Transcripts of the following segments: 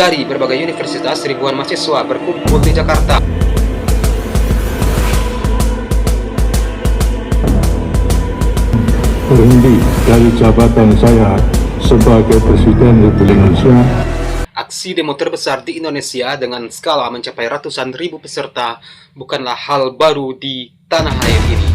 Dari berbagai universitas, ribuan mahasiswa berkumpul di Jakarta. Berhenti dari jabatan saya sebagai Presiden Republik Indonesia. Aksi demo terbesar di Indonesia dengan skala mencapai ratusan ribu peserta bukanlah hal baru di tanah air ini.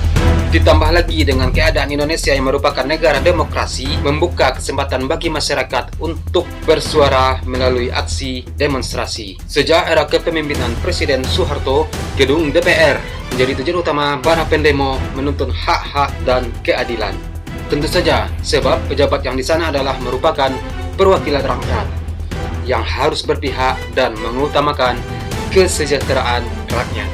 Ditambah lagi dengan keadaan Indonesia yang merupakan negara demokrasi, membuka kesempatan bagi masyarakat untuk bersuara melalui aksi demonstrasi. Sejak era kepemimpinan Presiden Soeharto, gedung DPR menjadi tujuan utama para pendemo menuntut hak-hak dan keadilan. Tentu saja, sebab pejabat yang di sana adalah merupakan perwakilan rakyat yang harus berpihak dan mengutamakan kesejahteraan rakyat.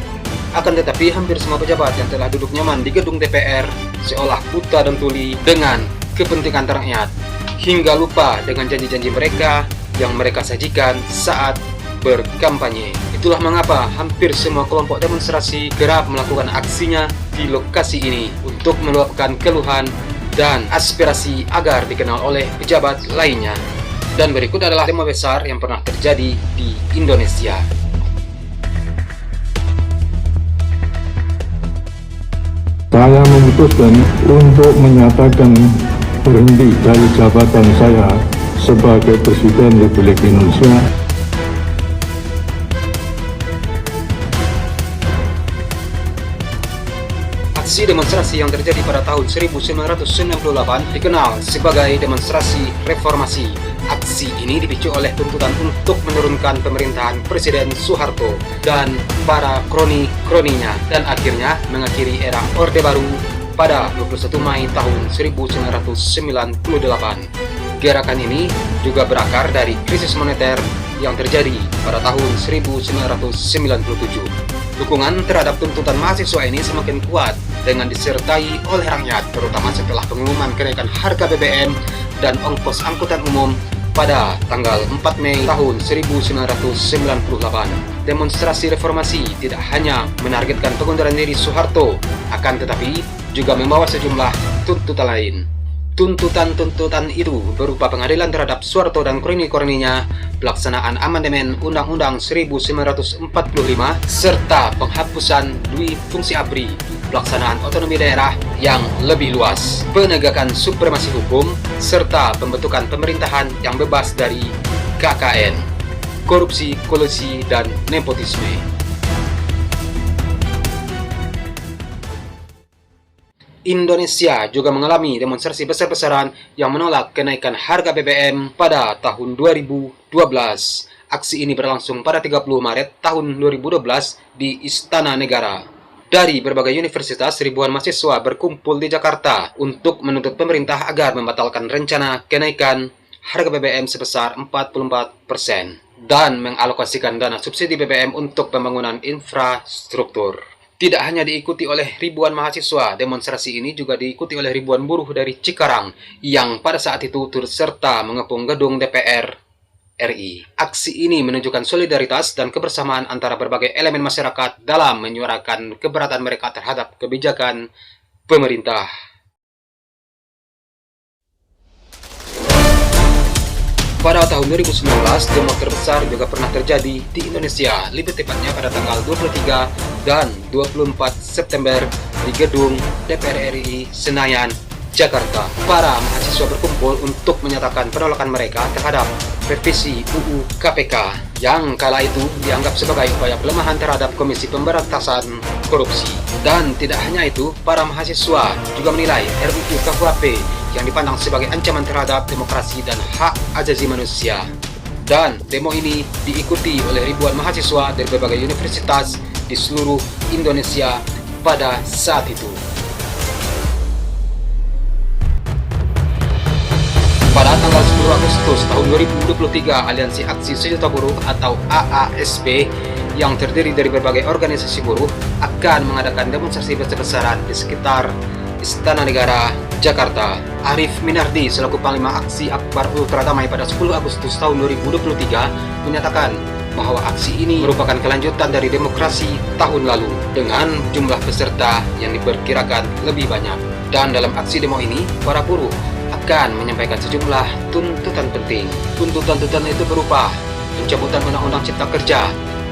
Akan tetapi, hampir semua pejabat yang telah duduk nyaman di gedung DPR seolah buta dan tuli dengan kepentingan rakyat, hingga lupa dengan janji-janji mereka yang mereka sajikan saat berkampanye. Itulah mengapa hampir semua kelompok demonstrasi kerap melakukan aksinya di lokasi ini untuk meluapkan keluhan dan aspirasi agar dikenal oleh pejabat lainnya. Dan berikut adalah demo besar yang pernah terjadi di Indonesia. Saya memutuskan untuk menyatakan berhenti dari jabatan saya sebagai Presiden Republik Indonesia. Aksi demonstrasi yang terjadi pada tahun 1998 dikenal sebagai demonstrasi reformasi. Aksi ini dipicu oleh tuntutan untuk menurunkan pemerintahan Presiden Soeharto dan para kroni-kroninya, dan akhirnya mengakhiri era Orde Baru pada 21 Mei tahun 1998. Gerakan ini juga berakar dari krisis moneter yang terjadi pada tahun 1997. Dukungan terhadap tuntutan mahasiswa ini semakin kuat dengan disertai oleh rakyat, terutama setelah pengumuman kenaikan harga BBM dan ongkos angkutan umum pada tanggal 4 Mei tahun 1998. Demonstrasi reformasi tidak hanya menargetkan pengunduran diri Soeharto, akan tetapi juga membawa sejumlah tuntutan lain. Tuntutan-tuntutan itu berupa pengadilan terhadap Soeharto dan kroni-kroninya, pelaksanaan amandemen Undang-Undang 1945, serta penghapusan dui fungsi ABRI, pelaksanaan otonomi daerah yang lebih luas, penegakan supremasi hukum, serta pembentukan pemerintahan yang bebas dari KKN, korupsi, kolusi, dan nepotisme. Indonesia juga mengalami demonstrasi besar-besaran yang menolak kenaikan harga BBM pada tahun 2012. Aksi ini berlangsung pada 30 Maret tahun 2012 di Istana Negara. Dari berbagai universitas, ribuan mahasiswa berkumpul di Jakarta untuk menuntut pemerintah agar membatalkan rencana kenaikan harga BBM sebesar 44% dan mengalokasikan dana subsidi BBM untuk pembangunan infrastruktur. Tidak hanya diikuti oleh ribuan mahasiswa, demonstrasi ini juga diikuti oleh ribuan buruh dari Cikarang yang pada saat itu turut serta mengepung gedung DPR RI. Aksi ini menunjukkan solidaritas dan kebersamaan antara berbagai elemen masyarakat dalam menyuarakan keberatan mereka terhadap kebijakan pemerintah. Pada tahun 2019, demo terbesar juga pernah terjadi di Indonesia, lebih tepatnya pada tanggal 23 dan 24 September di gedung DPR RI Senayan, Jakarta. Para mahasiswa berkumpul untuk menyatakan penolakan mereka terhadap revisi UU KPK yang kala itu dianggap sebagai upaya pelemahan terhadap Komisi Pemberantasan Korupsi. Dan tidak hanya itu, para mahasiswa juga menilai RUU KUHP yang dipandang sebagai ancaman terhadap demokrasi dan hak asasi manusia. Dan demo ini diikuti oleh ribuan mahasiswa dari berbagai universitas di seluruh Indonesia pada saat itu. Pada tanggal 10 Agustus tahun 2023, Aliansi Aksi Sejuta Buruh atau AASB yang terdiri dari berbagai organisasi buruh akan mengadakan demonstrasi besar-besaran di sekitar Istana Negara, Jakarta. Arif Minardi selaku Panglima Aksi Akbar Ultra Damai pada 10 Agustus tahun 2023 menyatakan bahwa aksi ini merupakan kelanjutan dari demokrasi tahun lalu dengan jumlah peserta yang diperkirakan lebih banyak. Dan dalam aksi demo ini, para buruh akan menyampaikan sejumlah tuntutan penting. Tuntutan-tuntutan itu berupa pencabutan Undang-Undang Cipta Kerja,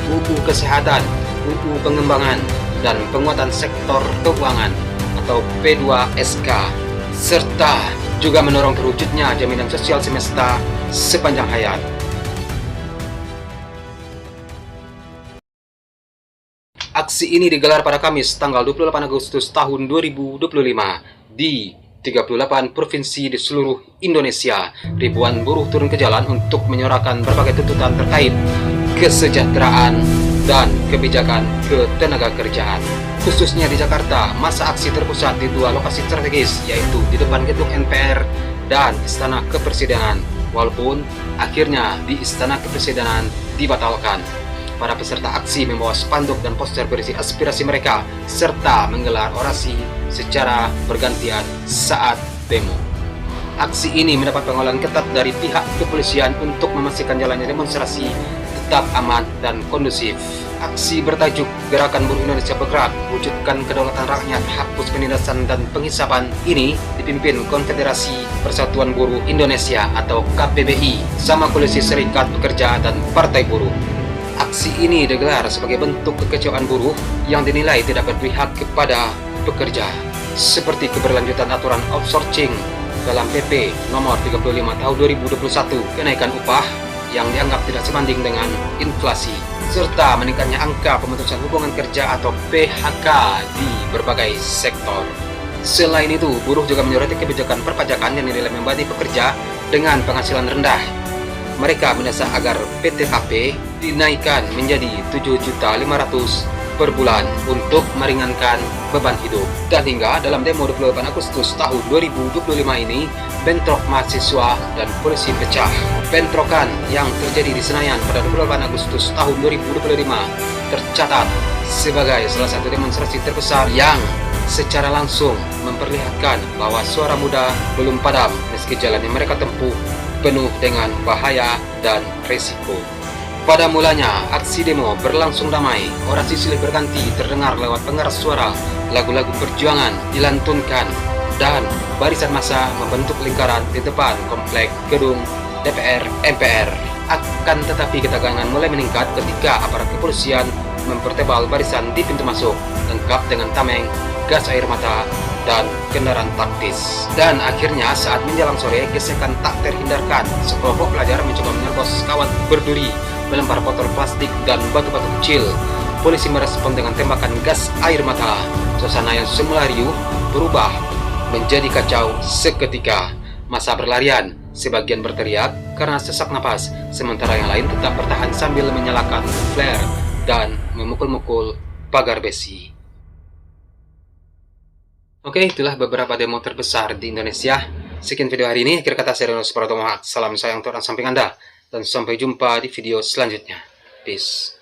UU Kesehatan, UU Pengembangan dan Penguatan Sektor Keuangan atau P2SK, serta juga mendorong terwujudnya jaminan sosial semesta sepanjang hayat. Aksi ini digelar pada Kamis tanggal 28 Agustus tahun 2025 di 38 provinsi di seluruh Indonesia. Ribuan buruh turun ke jalan untuk menyuarakan berbagai tuntutan terkait kesejahteraan dan kebijakan ketenagakerjaan. Khususnya di Jakarta, masa aksi terpusat di dua lokasi strategis, yaitu di depan gedung NPR dan Istana Kepresidenan. Walaupun akhirnya di Istana Kepresidenan dibatalkan. Para peserta aksi membawa spanduk dan poster berisi aspirasi mereka, serta menggelar orasi secara bergantian saat demo. Aksi ini mendapat pengawalan ketat dari pihak kepolisian untuk memastikan jalannya demonstrasi tetap aman dan kondusif. Aksi bertajuk Gerakan Buruh Indonesia Bergerak, Wujudkan Kedaulatan Rakyat, Hapus Penindasan dan Penghisapan ini dipimpin Konfederasi Persatuan Buruh Indonesia atau KPBI sama Koalisi Serikat Pekerja dan Partai Buruh. Aksi ini digelar sebagai bentuk kekecewaan buruh yang dinilai tidak berpihak kepada pekerja, seperti keberlanjutan aturan outsourcing dalam PP nomor 35 tahun 2021, kenaikan upah yang dianggap tidak sebanding dengan inflasi, serta meningkatnya angka pemutusan hubungan kerja atau PHK di berbagai sektor. Selain itu, buruh juga menyoroti kebijakan perpajakan yang dinilai membebani pekerja dengan penghasilan rendah. Mereka mendesak agar PTHP dinaikkan menjadi 7.500.000 per bulan untuk meringankan beban hidup. Dan hingga dalam demo 28 Agustus tahun 2025 ini, bentrok mahasiswa dan polisi pecah. Bentrokan yang terjadi di Senayan pada 28 Agustus tahun 2025 tercatat sebagai salah satu demonstrasi terbesar yang secara langsung memperlihatkan bahwa suara muda belum padam meski jalan yang mereka tempuh penuh dengan bahaya dan resiko. Pada mulanya, aksi demo berlangsung damai. Orasi silih berganti terdengar lewat pengeras suara, lagu-lagu perjuangan dilantunkan, dan barisan massa membentuk lingkaran di depan komplek gedung DPR MPR. Akan tetapi ketegangan mulai meningkat ketika aparat kepolisian mempertebal barisan di pintu masuk, lengkap dengan tameng, gas air mata, dan kendaraan taktis. Dan akhirnya saat menjelang sore, gesekan tak terhindarkan. Sekelompok pelajar mencoba menyergos kawat berduri, melempar botol plastik dan batu-batu kecil. Polisi merespon dengan tembakan gas air mata. Suasana yang semula riuh berubah menjadi kacau seketika. Massa berlarian, sebagian berteriak karena sesak napas, sementara yang lain tetap bertahan sambil menyalakan flare dan memukul-mukul pagar besi. Oke, itulah beberapa demo terbesar di Indonesia. Sekian video hari ini. Akhir kata, saya Renus Pratomo. Salam sayang Tuhan samping Anda. Dan sampai jumpa di video selanjutnya. Peace.